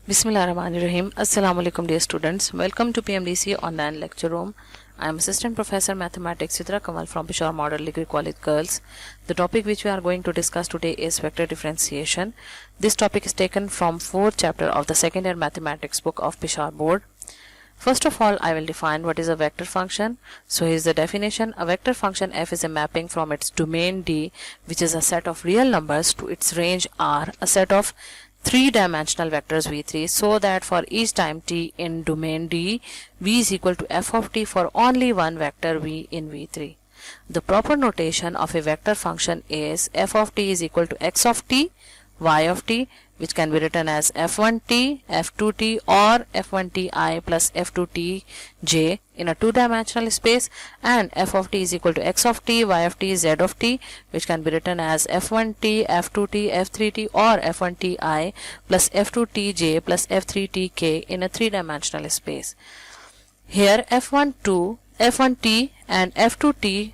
Bismillahirrahmanirrahim. Assalamu alaikum dear students. Welcome to PMDC online lecture room. I am Assistant Professor Mathematics Chitra Kamal from Peshawar Model Degree College Girls. The topic which we are going to discuss today is vector differentiation. This topic is taken from 4th chapter of the second year mathematics book of Peshawar board. First of all, I will define what is a vector function. So here is the definition. A vector function f is a mapping from its domain D, which is a set of real numbers, to its range R, a set of three-dimensional vectors v3, so that for each time t in domain D, v is equal to f of t for only one vector v in v3. The proper notation of a vector function is f of t is equal to x of t, y of t, which can be written as f1t, f2t or f1ti plus f2tj in a two-dimensional space, and f of t is equal to x of t, y of t, z of t, which can be written as f1t, f2t, f3t or f1ti plus f2tj plus f3tk in a three-dimensional space. Here f1t and f2t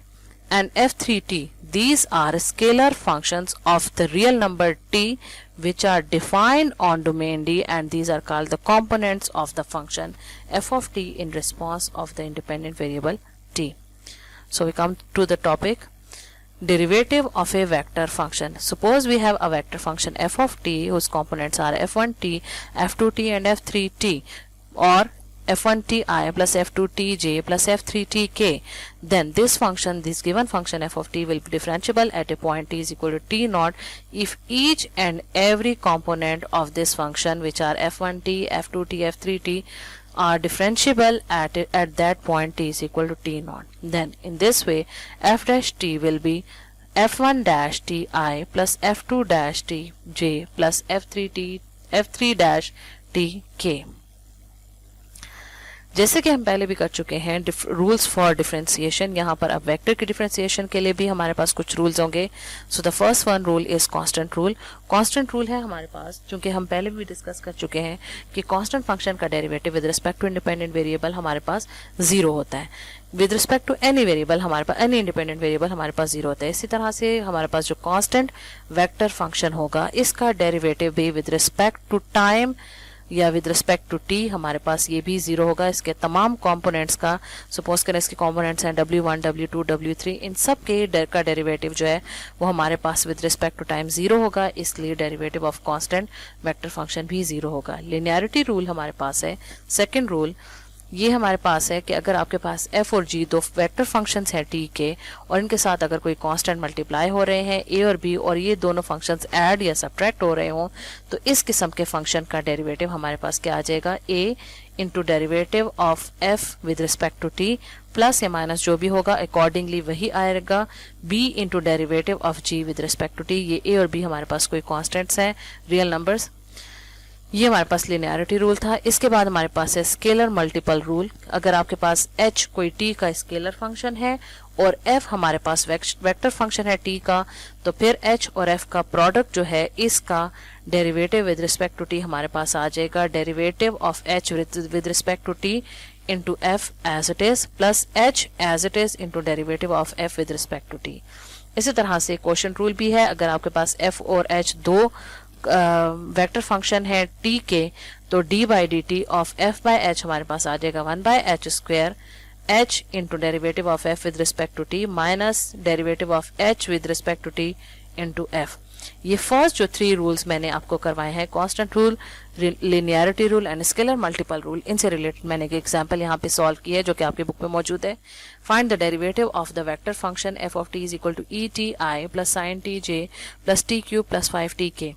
and f3t, these are scalar functions of the real number t, which are defined on domain D, and these are called the components of the function f of t in response of the independent variable t. So we come to the topic, derivative of a vector function. Suppose we have a vector function f of t whose components are f1t, f2t and f3t, or f1ti plus f2tj plus f3tk. Then this given function f of t will be differentiable at a point t is equal to t naught if each and every component of this function, which are f1t, f2t, f3t, are differentiable at that point t is equal to t naught. Then in this way f dash t will be f1 dash ti plus f2 dash tj plus f3 dash tk. जैसे कि हम पहले भी कर चुके हैं rules for differentiation, यहाँ पर अब वेक्टर की डिफरेंशिएशन के लिए भी हमारे पास कुछ रूल्स होंगे. So the first one rule is constant rule. Constant rule है हमारे पास, क्योंकि हम पहले भी डिस्कस कर चुके हैं कि कांस्टेंट फंक्शन का derivative with respect to independent variable हमारे पास जीरो होता है. With respect to any variable हमारे पास, एनी इंडिपेंडेंट वेरिएबल हमारे पास जीरो होता है. इसी तरह से हमारे पास जो कांस्टेंट वेक्टर फंक्शन होगा, इसका डेरिवेटिव भी विद रिस्पेक्ट टू टाइम या विद रिस्पेक्ट टू टी हमारे पास ये भी जीरो होगा. इसके तमाम कंपोनेंट्स का, सपोज करें इसके कंपोनेंट्स हैं w1, w2, w3, इन सब के का डेरिवेटिव जो है वो हमारे पास with respect to time zero होगा. इसलिए derivative of constant vector function भी जीरो होगा. लिनियरिटी रूल हमारे पास है. सेकेंड रूल ये हमारे पास है कि अगर आपके पास f और g दो वेक्टर फंक्शंस हैं t के, और इनके साथ अगर कोई कांस्टेंट मल्टीप्लाई हो रहे हैं a और b, और ये दोनों फंक्शंस ऐड या सब्ट्रैक्ट हो रहे हों, तो इस किस्म के फंक्शन का डेरिवेटिव हमारे पास क्या आ जाएगा, a into derivative of f with respect to t plus या माइनस जो भी होगा अकॉर्डिंगली वही आएगा b into derivative of g with respect to t. ये a और b हमारे पास कोई कॉन्स्टेंट्स हैं, रियल नंबर्स. ये हमारे पास लिनियरिटी रूल था. इसके बाद हमारे पास है स्केलर मल्टीपल रूल. अगर आपके पास h कोई t का स्केलर फंक्शन है और f हमारे पास वेक्टर फंक्शन है t का, तो फिर h और f का प्रोडक्ट जो है इसका derivative with respect to t हमारे पास आ जाएगा derivative of h with respect to t into f as it is plus h as it is into derivative of f with respect to t. इसी तरह से क्वोशिएंट रूल भी है. अगर आपके पास f और h दो वेक्टर फंक्शन है t के, तो d by D T of f by h हमारे पास आ जाएगा 1 by h square h into derivative of f with respect to t minus derivative of h with respect to t into f. ये first जो three rules मैंने आपको करवाए हैं, constant rule, linearity rule and scalar multiple rule, इनसे related मैंने एक example यहाँ पे सॉल्व किया है जो कि आपके बुक में मौजूद है. Find the derivative of the vector function f of t is equal to e t i plus sine t j plus t cube plus 5t k.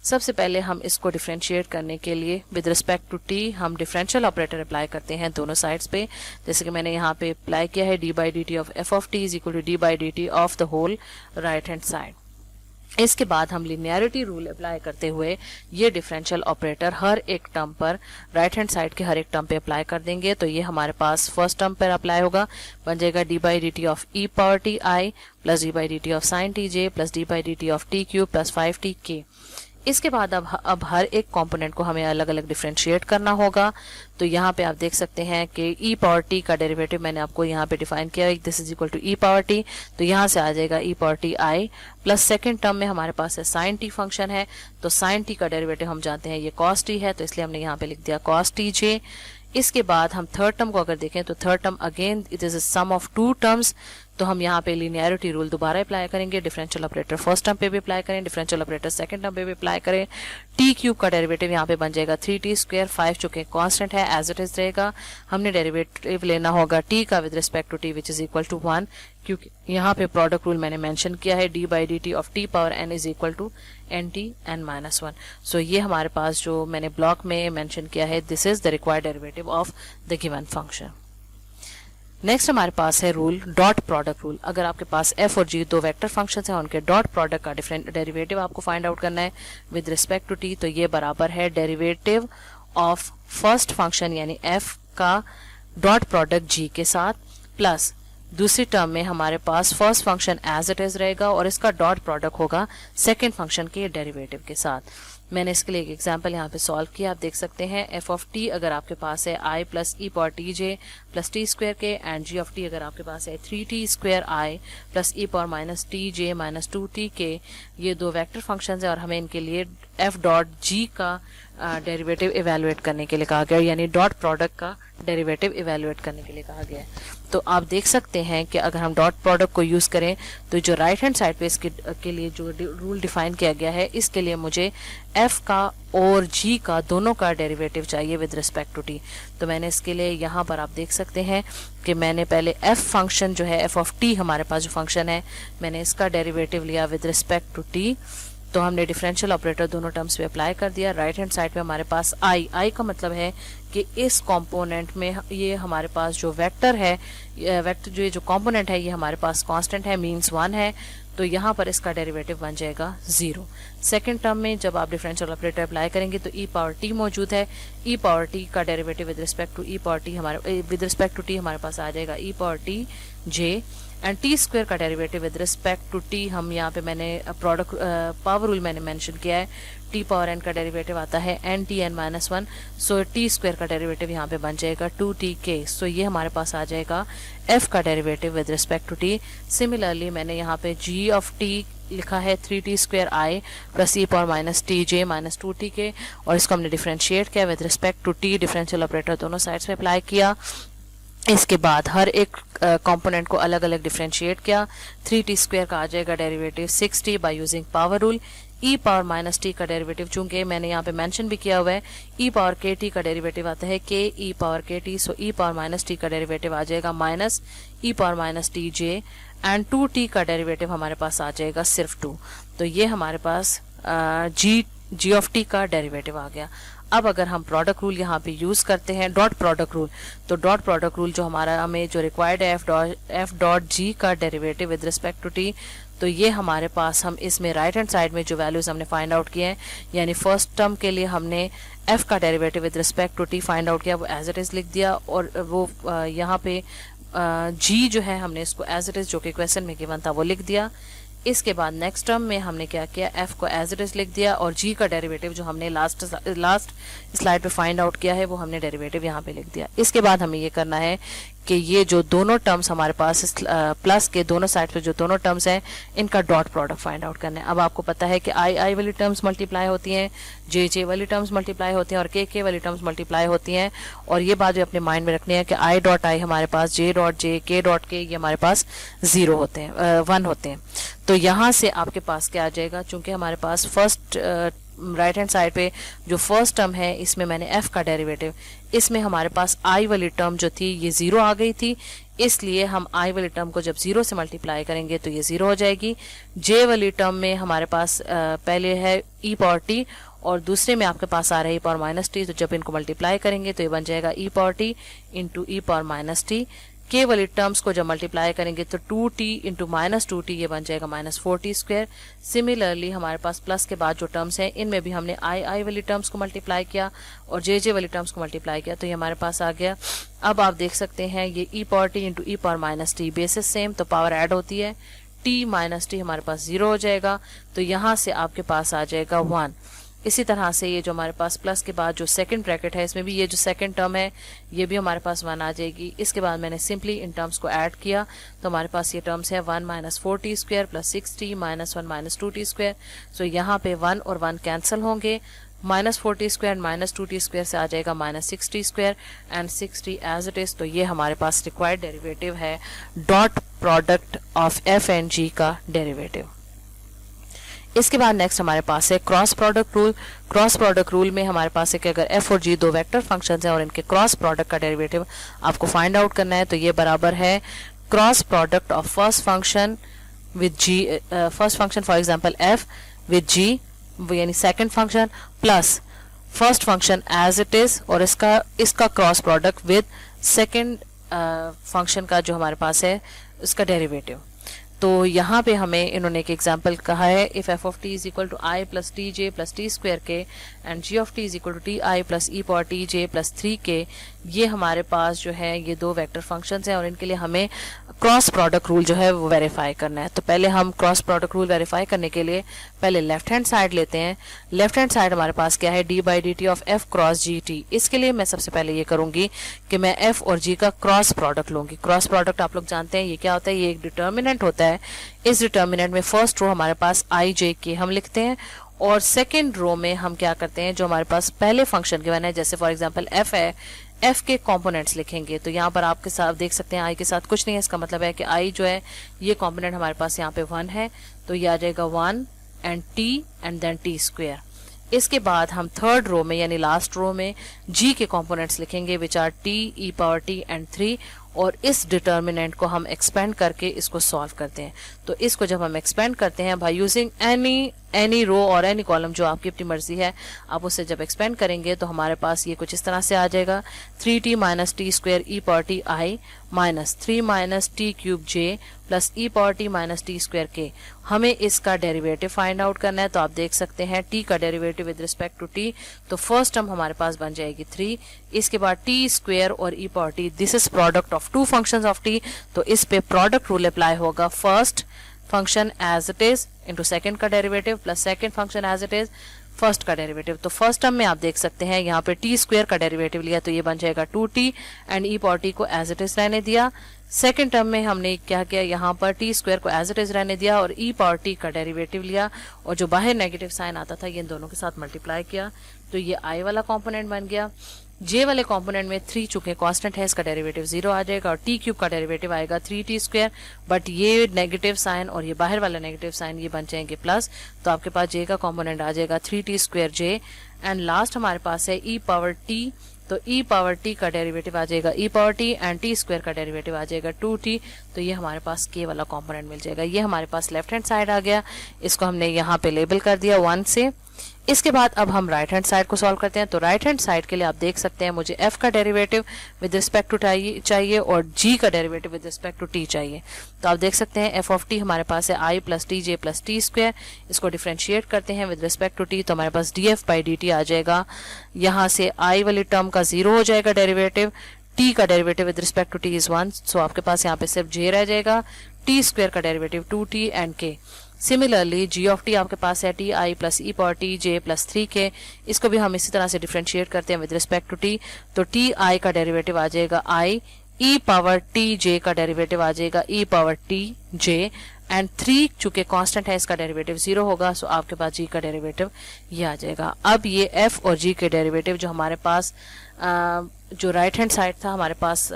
सबसे पहले हम इसको डिफरेंशिएट करने के लिए विद रिस्पेक्ट टू t हम differential operator apply करते हैं दोनों साइड्स पे. जैसे कि मैंने यहाँ पे अप्लाई किया है d by D T of f of t is equal to d by D T of the whole right hand side. इसके बाद हम लिनियरिटी रूल अप्लाई करते हुए ये डिफरेंशियल ऑपरेटर हर एक टर्म पर, राइट हैंड साइड के हर एक टर्म पे अप्लाई कर देंगे. तो ये हमारे पास फर्स्ट टर्म पर अप्लाई होगा, बन जाएगा d by D T of e power t I plus d by D T of sine T J plus d by D T of t cube plus 5t k. इसके बाद अब हर एक component को हमें अलग अलग डिफरेंशिएट करना होगा। तो यहाँ पे आप देख सकते हैं कि ई पावर टी का डेरिवेटिव मैंने आपको यहाँ पे डिफाइन किया है, this is equal to e power t. तो यहाँ से आ जाएगा ई पावर टी आई प्लस सेकेंड टर्म में हमारे पास है साइन टी फंक्शन है, तो साइन टी का डेरिवेटिव हम जानते हैं ये कॉस टी है, तो इसलिए हमने यहाँ पे लिख दिया कॉस टी जे। इसके बाद हम थर्ड टर्म को अगर देखें तो third term again it is a sum of two terms, तो हम यहाँ पे लिनियरिटी रूल दोबारा अप्लाई करेंगे, डिफरेंशियल ऑपरेटर फर्स्ट टर्म पे भी अप्लाई करें, डिफरेंशियल ऑपरेटर सेकंड टर्म पे भी अप्लाई करें। टी क्यूब का डेरिवेटिव यहाँ पे बन जाएगा 3t स्क्वायर, 5 चूंकि कांस्टेंट है एज इट इज रहेगा। हमने डेरिवेटिव लेना होगा टी का with respect to T which is equal to 1, क्योंकि यहाँ पे प्रोडक्ट रूल मैंने मेंशन किया है D by D T of T power N is equal to N T N minus 1। So ये हमारे पास जो मैंने ब्लॉक में मेंशन किया है, this is the required derivative of the given function. Next हमारे पास है रूल डॉट प्रोडक्ट रूल। अगर आपके पास एफ और जी दो वेक्टर फंक्शंस हैं, उनके डॉट प्रोडक्ट का डिफरेंट डेरिवेटिव आपको फाइंड आउट करना है विद रिस्पेक्ट टू टी, तो ये बराबर है डेरिवेटिव ऑफ फर्स्ट फंक्शन यानी एफ का डॉट प्रोडक्ट जी के साथ, प्लस दूसरी टर्म में हमारे पास first function as it is रहेगा और इसका डॉट प्रोडक्ट होगा सेकेंड फंक्शन के डेरिवेटिव के साथ। मैंने इसके लिए एक एग्जांपल यहाँ पे सॉल्व किया, आप देख सकते हैं एफ ऑफ टी अगर आपके पास है आई plus E power T J plus t square k, and g of T अगर आपके पास है 3t square I plus E power minus T J minus 2t के। ये दो वेक्टर फंक्शंस है और हमें इनके लिए एफ डॉट जी का डेरिवेटिव इवेलुएट करने के लिए कहा गया, यानी डॉट प्रोडक्ट का डेरिवेटिव इवेलुएट करने के लिए कहा गया है। तो आप देख सकते हैं कि अगर हम डॉट प्रोडक्ट को यूज करें तो जो राइट हैंड साइड पे इसके लिए जो रूल डिफाइन किया गया है, इसके लिए मुझे एफ का और जी का दोनों का डेरिवेटिव चाहिए विद रिस्पेक्ट टू टी। तो मैंने इसके लिए यहाँ पर आप देख सकते हैं कि मैंने पहले एफ फंक्शन जो है एफ ऑफ टी हमारे पास जो फंक्शन है, मैंने इसका डेरिवेटिव लिया विद रिस्पेक्ट टू टी। तो हमने डिफरेंशियल ऑपरेटर दोनों टर्म्स पे अप्लाई कर दिया। राइट हैंड साइड पे हमारे पास आई का मतलब है कि इस कंपोनेंट में ये हमारे पास जो वेक्टर है, वेक्टर जो ये जो कंपोनेंट है ये हमारे पास कांस्टेंट है, मींस 1 है, तो यहाँ पर इसका डेरिवेटिव बन जाएगा 0। सेकेंड टर्म में जब आप डिफरेंशियल ऑपरेटर अप्लाई करेंगे तो ई पावर टी मौजूद है, ई पावर टी का derivative with respect to e power t with respect to t हमारे पास आ जाएगा e power T j, and t square का derivative with respect to t हम यहाँ पे मैंने प्रोडक्ट पावर रूल मैंने मेंशन किया है, टी पावर एन का डेरिवेटिव आता है n T N minus 1, so t square का डेरिवेटिव यहाँ पे बन जाएगा 2t के। सो ये हमारे पास आ जाएगा एफ का derivative with respect to T. Similarly मैंने यहाँ पे जी ऑफ टी लिखा है 3t square I plus E power minus T J minus 2t K, और इसको हमने डिफरेंशिएट किया with respect to T, differential operator दोनों साइड्स पे अप्लाई किया। इसके बाद हर एक कंपोनेंट को अलग अलग डिफरेंशिएट किया। 3t स्क्वायर का आ जाएगा derivative 6t by using power rule. E power minus T का डेरिवेटिव चूंकि मैंने यहाँ पे मेंशन भी किया हुआ है, ई पावर के टी का डेरिवेटिव आता है के ई पावर के टी, सो ई पावर माइनस टी का डेरिवेटिव आ जाएगा minus E power minus T j, and 2t का डेरिवेटिव हमारे पास आ जाएगा सिर्फ 2। तो ये हमारे पास जी ऑफ टी का डेरिवेटिव आ गया। अब अगर हम प्रोडक्ट रूल यहाँ पे यूज करते हैं डॉट प्रोडक्ट रूल, तो डॉट प्रोडक्ट रूल जो हमारा हमें जो रिक्वायर्ड है एफ डॉट जी का derivative with respect to T, तो ये हमारे पास हम इसमें राइट हैंड साइड में जो वैल्यूज हमने फाइंड आउट किए हैं, यानी फर्स्ट टर्म के लिए हमने एफ का derivative with respect to T find out किया, वो एज इट इज लिख दिया, और वो यहाँ पे जी जो है हमने इसको एज इट इज जो कि क्वेश्चन में गिवन था वो लिख दिया। इसके बाद नेक्स्ट टर्म में हमने क्या किया, एफ को एज इट इज लिख दिया, और जी का डेरिवेटिव जो हमने लास्ट स्लाइड पे फाइंड आउट किया है वो हमने डेरिवेटिव यहाँ पे लिख दिया। इसके बाद हमें ये करना है कि ये जो दोनों टर्म्स हमारे पास प्लस के दोनों साइड पे जो दोनों टर्म्स हैं इनका डॉट प्रोडक्ट फाइंड आउट करना है। अब आपको पता है कि आई वाली टर्म्स मल्टीप्लाई होती हैं, जे वाली टर्म्स मल्टीप्लाई होती हैं, और के वाली टर्म्स मल्टीप्लाई होती हैं, और ये बात जो अपने माइंड में रखनी है कि आई डॉट आई हमारे पास जे डॉट जे के डॉट के ये हमारे पास 0 होते हैं 1 होते हैं। तो यहाँ से आपके पास क्या आ जाएगा, चूंकि हमारे पास फर्स्ट राइट हैंड साइड पे जो फर्स्ट टर्म है इसमें मैंने एफ का डेरिवेटिव, इसमें हमारे पास आई वाली टर्म जो थी ये 0 आ गई थी, इसलिए हम आई वाली टर्म को जब 0 से मल्टीप्लाई करेंगे तो ये 0 हो जाएगी। जे वाली टर्म में हमारे पास पहले है ई पावर टी और दूसरे में आपके पास आ रहा है ई पावर माइनस टी, तो जब इनको मल्टीप्लाई करेंगे तो ये बन जाएगा e power t into e power minus T. के वाली टर्म्स को जब मल्टीप्लाई करेंगे तो 2t इंटू माइनस 2t ये बन जाएगा माइनस 4t स्क्वायर। सिमिलरली हमारे पास प्लस के बाद जो टर्म्स हैं इनमें भी हमने आई वाली टर्म्स को मल्टीप्लाई किया और जे वाली टर्म्स को मल्टीप्लाई किया, तो ये हमारे पास आ गया। अब आप देख सकते हैं ये e power t into e power minus t basis same, तो पावर ऐड होती है, टी माइनस टी हमारे पास 0 हो जाएगा, तो यहाँ से आपके पास आ जाएगा 1। इसी तरह से ये जो हमारे पास प्लस के बाद जो सेकंड ब्रैकेट है इसमें भी ये जो सेकंड टर्म है ये भी हमारे पास 1 आ जाएगी। इसके बाद मैंने सिंपली इन टर्म्स को ऐड किया तो हमारे पास ये टर्म्स है 1 minus 4t square plus 6t minus 1 minus 2t square. So यहाँ पे 1 और 1 कैंसिल होंगे, minus 4t square minus 2t square से आ जाएगा minus 6t square and 6t as it is. तो ये हमारे पास रिक्वायर्ड डेरिवेटिव है dot product of f and g का डेरिवेटिव। इसके बाद नेक्स्ट हमारे पास है cross product rule. Cross product rule में हमारे पास है कि अगर एफ और जी दो वेक्टर फंक्शंस हैं और इनके क्रॉस प्रोडक्ट का डेरिवेटिव आपको फाइंड आउट करना है तो ये बराबर है cross product of first function with g, first function for example f with g यानी second function plus first function as it is और इसका cross product with second function का जो हमारे पास है उसका डेरिवेटिव। तो यहाँ पे हमें इन्होंने एक एग्जांपल कहा है if f of t is equal to i plus t J plus t square k and g of t is equal to t I plus E power T J plus 3 k. ये हमारे पास जो है ये दो vector functions हैं और इनके लिए हमें क्रॉस प्रोडक्ट रूल जो है वो वेरीफाई करना है। तो पहले हम क्रॉस प्रोडक्ट रूल वेरीफाई करने के लिए पहले लेफ्ट हैंड साइड लेते हैं। लेफ्ट हैंड साइड हमारे पास क्या है D by D T of F cross G T. इसके लिए मैं सबसे पहले ये करूंगी कि मैं एफ और जी का क्रॉस प्रोडक्ट लूंगी। क्रॉस प्रोडक्ट आप लोग जानते हैं ये क्या होता है, ये एक डिटर्मिनेंट होता है। इस डिटर्मिनेंट में फर्स्ट रो हमारे पास आई जे के हम लिखते हैं और सेकेंड रो में हम क्या करते हैं जो हमारे पास पहले फंक्शन गिवन है जैसे फॉर एग्जांपल एफ है, एफ के कंपोनेंट्स लिखेंगे। तो यहाँ पर आपके साथ देख सकते हैं आई के साथ कुछ नहीं है, इसका मतलब है कि आई जो है ये कंपोनेंट हमारे पास यहाँ पे 1 है तो ये आ जाएगा 1 and T and then T square. इसके बाद हम थर्ड रो में यानी लास्ट रो में जी के कंपोनेंट्स लिखेंगे which R T E power t and 3 और इस डिटर्मिनेंट को हम एक्सपेंड करके इसको सॉल्व करते हैं। तो इसको जब हम एक्सपेंड करते हैं बाय यूजिंग एनी रो और एनी कॉलम जो आपकी अपनी मर्जी है आप उसे जब एक्सपेंड करेंगे तो हमारे पास ये कुछ इस तरह से आ जाएगा 3t माइनस टी स्क्वायर ई पावर टी आई माइनस 3 माइनस टी क्यूब जे प्लस ई power T minus T square के। हमें इसका डेरिवेटिव फाइंड आउट करना है। तो आप देख सकते हैं t का derivative with respect to t तो फर्स्ट टर्म हमारे पास बन जाएगी 3, इसके बाद t स्क्वायर और e power t this is product of two functions of t तो इस पे प्रोडक्ट रूल अप्लाई होगा first function as it is into second का derivative plus second function as it is first का derivative. तो first term में आप देख सकते हैं यहाँ पे टी स्क्वायर का डेरिवेटिव लिया तो ये बन जाएगा 2t and E power T को एज इट इज रहने दिया। सेकेंड टर्म में हमने क्या किया यहाँ पर टी स्क्वायर को एज इट इज रहने दिया और ई पावर टी का डेरिवेटिव लिया और जो बाहर नेगेटिव साइन आता था ये इन दोनों के साथ मल्टीप्लाई किया तो ये आई वाला कॉम्पोनेंट बन गया। जे वाले कंपोनेंट में 3 चूंकि कांस्टेंट है इसका डेरिवेटिव 0 आ जाएगा और टी क्यूब का डेरिवेटिव आएगा 3t स्क्वायर बट ये नेगेटिव साइन और ये बाहर वाला नेगेटिव साइन ये बन जाएंगे प्लस तो आपके पास जे का कंपोनेंट आ जाएगा 3t square J and last हमारे पास है ई पावर टी तो ई पावर टी का डेरिवेटिव आ जाएगा e power t and t square का डेरिवेटिव आ जाएगा 2t तो ये हमारे पास के वाला कंपोनेंट मिल जाएगा। ये हमारे पास लेफ्ट हैंड साइड आ गया, इसको हमने यहाँ पे लेबल कर दिया 1 से। इसके बाद अब हम राइट हैंड साइड को सॉल्व करते हैं। तो राइट हैंड साइड के लिए आप देख सकते हैं मुझे f का डेरिवेटिव विद रिस्पेक्ट टू चाहिए और g का derivative with respect to t चाहिए। तो आप देख सकते हैं f ऑफ t हमारे पास है i plus t J plus t square. इसको डिफरेंशिएट करते हैं विद रिस्पेक्ट टू t तो हमारे पास df बाई dt आ जाएगा। यहाँ से i वाली टर्म का 0 हो जाएगा डेरिवेटिव, t का derivative with respect to t is 1 so आपके पास यहाँ पे सिर्फ j रह जाएगा, t स्क्वायर का derivative 2t and k। Similarly G of T आपके पास है टी आई प्लस ई पावर टी जे प्लस 3 के। इसको भी हम इसी तरह से डिफरेंशिएट करते हैं विद रिस्पेक्ट टू टी तो टी आई का डेरिवेटिव आ जाएगा आई, ई पावर टी जे का डेरिवेटिव आ जाएगा e power T j and 3 चूंकि कांस्टेंट है इसका डेरिवेटिव 0 होगा सो आपके पास जी का डेरिवेटिव ये आ जाएगा। अब ये एफ और जी के डेरिवेटिव जो हमारे पास जो राइट हैंड साइड था हमारे पास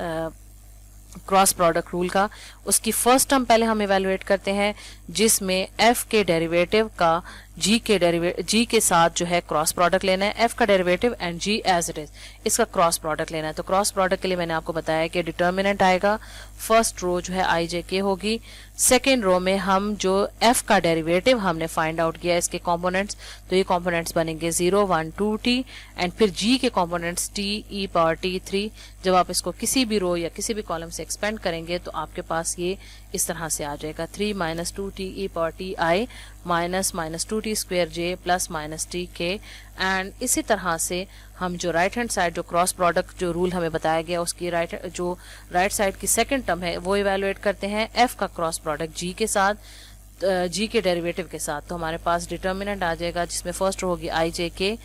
क्रॉस प्रोडक्ट रूल का उसकी फर्स्ट टर्म पहले हम इवेलुएट करते हैं जिसमें f के डेरिवेटिव का g के साथ जो है क्रॉस प्रोडक्ट लेना है, f का derivative and g as it is इसका क्रॉस प्रोडक्ट लेना है। तो क्रॉस प्रोडक्ट के लिए मैंने आपको बताया कि डिटर्मिनेंट आएगा, फर्स्ट रो जो है आई जे के होगी, सेकेंड रो में हम जो f का डेरिवेटिव हमने फाइंड आउट किया इसके कंपोनेंट्स तो ये कंपोनेंट्स बनेंगे 0 1 2t एंड फिर g के components t e power t 3। जब आप इसको किसी भी रो या किसी भी कॉलम से एक्सपेंड करेंगे तो आपके पास ये इस तरह से आ जाएगा 3 minus 2t e power t i minus 2t square j plus minus t k। And इसी तरह से हम जो राइट हैंड साइड जो क्रॉस प्रोडक्ट जो रूल हमें बताया गया उसकी राइट साइड की सेकंड टर्म है वो इवेलुएट करते हैं f का क्रॉस प्रोडक्ट g के साथ जी के डेरिवेटिव के साथ, तो हमारे पास डिटर्मिनेंट आ जाएगा जिसमें फर्स्ट रो होगी आई जे के,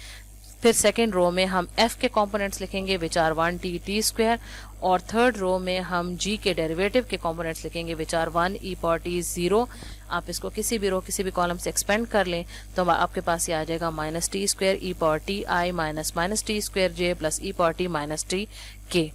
फिर सेकेंड रो में हम एफ के कंपोनेंट्स लिखेंगे which are 1t t square, और थर्ड रो में हम जी के डेरिवेटिव के कंपोनेंट्स लिखेंगे which are 1 e power t 0। आप इसको किसी भी रो किसी भी कॉलम से एक्सपेंड कर लें तो आपके पास ये आ जाएगा माइनस टी स्क्वायर ई पावर टी आई माइनस टी स्क्वायर जे प्लस ई पावर टी माइनस टी के।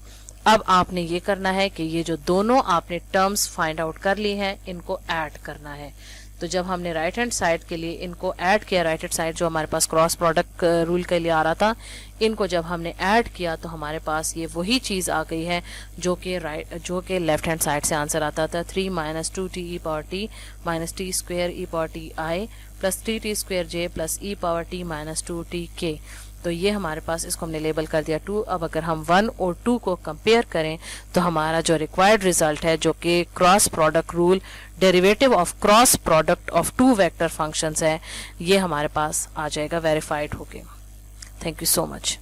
अब आपने ये करना है कि ये जो दोनों आपने टर्म्स फाइंड आउट कर ली हैं इनको ऐड करना है। तो जब हमने राइट हैंड साइड के लिए इनको ऐड किया, राइट हैंड साइड जो हमारे पास क्रॉस प्रोडक्ट रूल के लिए आ रहा था, इनको जब हमने ऐड किया तो हमारे पास ये वही चीज आ गई है जो कि लेफ्ट हैंड साइड से आंसर आता था 3 माइनस 2t ई power T minus T square ई पावर टी आई प्लस 3t स्क्वायर जे प्लस ई पावर टी माइनस 2t के। तो ये हमारे पास, इसको हमने लेबल कर दिया 2। अब अगर हम 1 और 2 को कंपेयर करें तो हमारा जो रिक्वायर्ड रिजल्ट है जो कि cross product rule derivative of cross product of 2 vector functions है, ये हमारे पास आ जाएगा वेरीफाइड होके। Thank you so much.